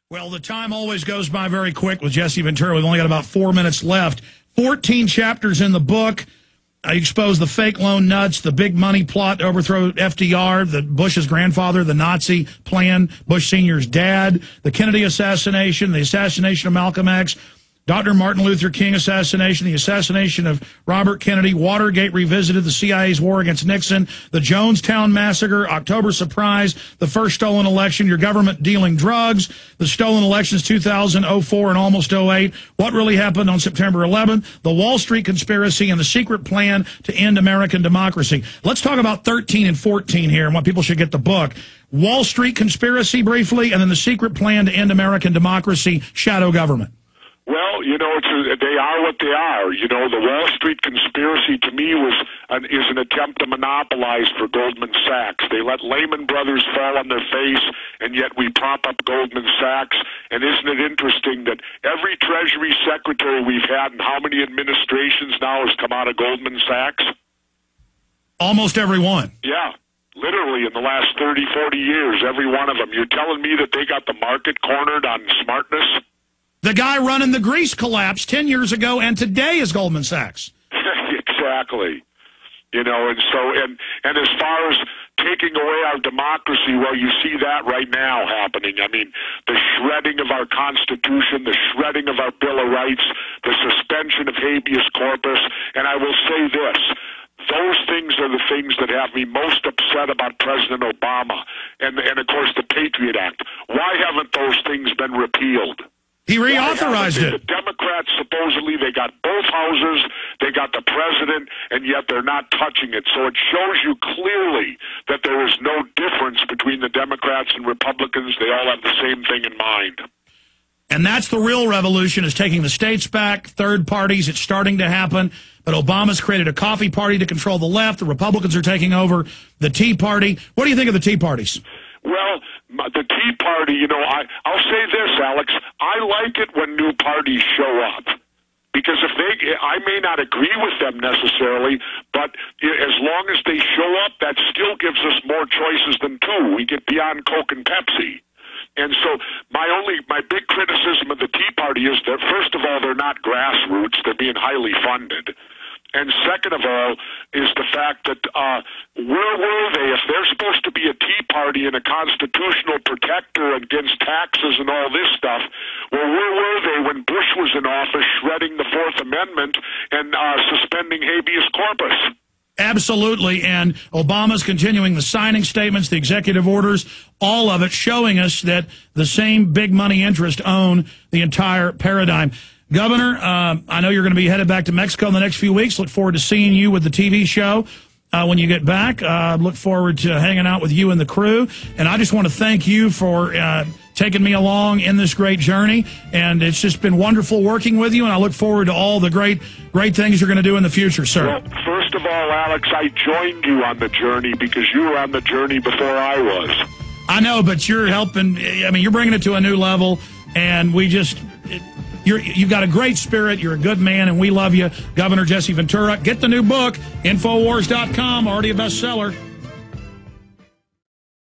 Well, the time always goes by very quick with Jesse Ventura. We've only got about 4 minutes left. 14 chapters in the book. I expose the fake loan nuts, the big money plot to overthrow FDR, the Bush's grandfather, the Nazi plan, Bush Sr.'s dad, the Kennedy assassination, the assassination of Malcolm X, Dr. Martin Luther King assassination, the assassination of Robert Kennedy, Watergate revisited, the CIA's war against Nixon, the Jonestown massacre, October surprise, the first stolen election, your government dealing drugs, the stolen elections 2004 and almost '08, what really happened on September 11th, the Wall Street conspiracy, and the secret plan to end American democracy. Let's talk about 13 and 14 here and what people should get the book. Wall Street conspiracy briefly, and then the secret plan to end American democracy, shadow government. Well, you know, they are what they are. You know, the Wall Street conspiracy to me is an attempt to monopolize for Goldman Sachs. They let Lehman Brothers fall on their face, and yet we prop up Goldman Sachs. And isn't it interesting that every Treasury Secretary we've had and how many administrations now has come out of Goldman Sachs? Almost every one. Yeah. Literally in the last 30, 40 years, every one of them. You're telling me that they got the market cornered on smartness? The guy running the Greece collapse 10 years ago and today is Goldman Sachs. Exactly. You know, and so, and as far as taking away our democracy, well, you see that right now happening. I mean, the shredding of our Constitution, the shredding of our Bill of Rights, the suspension of habeas corpus, and I will say this. Those things are the things that have me most upset about President Obama and of course, the Patriot Act. Why haven't those things been repealed? He reauthorized it. The Democrats, supposedly, they got both houses, they got the president, and yet they're not touching it. So it shows you clearly that there is no difference between the Democrats and Republicans. They all have the same thing in mind. And that's the real revolution, is taking the states back, third parties. It's starting to happen. But Obama's created a coffee party to control the left. The Republicans are taking over the Tea Party. What do you think of the Tea Parties? Well, the Tea Party, you know, I'll say this, Alex. I like it when new parties show up. Because I may not agree with them necessarily, but as long as they show up, that still gives us more choices than two. We get beyond Coke and Pepsi. And so my big criticism of the Tea Party is that, first of all, they're not grassroots. They're being highly funded. And second of all is the fact that where were they? If they're supposed to be a Tea Party and a constitutional protector against taxes and all this stuff, well, where were they when Bush was in office shredding the Fourth Amendment and suspending habeas corpus? Absolutely, and Obama's continuing the signing statements, the executive orders, all of it showing us that the same big money interests own the entire paradigm. Governor, I know you're going to be headed back to Mexico in the next few weeks. Look forward to seeing you with the TV show when you get back. Look forward to hanging out with you and the crew. And I just want to thank you for taking me along in this great journey. And it's just been wonderful working with you, and I look forward to all the great things you're going to do in the future, sir. Well, first of all, Alex, I joined you on the journey because you were on the journey before I was. I know, but you're helping. I mean, you're bringing it to a new level, and we just... You've got a great spirit. You're a good man, and we love you. Governor Jesse Ventura. Get the new book, Infowars.com, already a bestseller.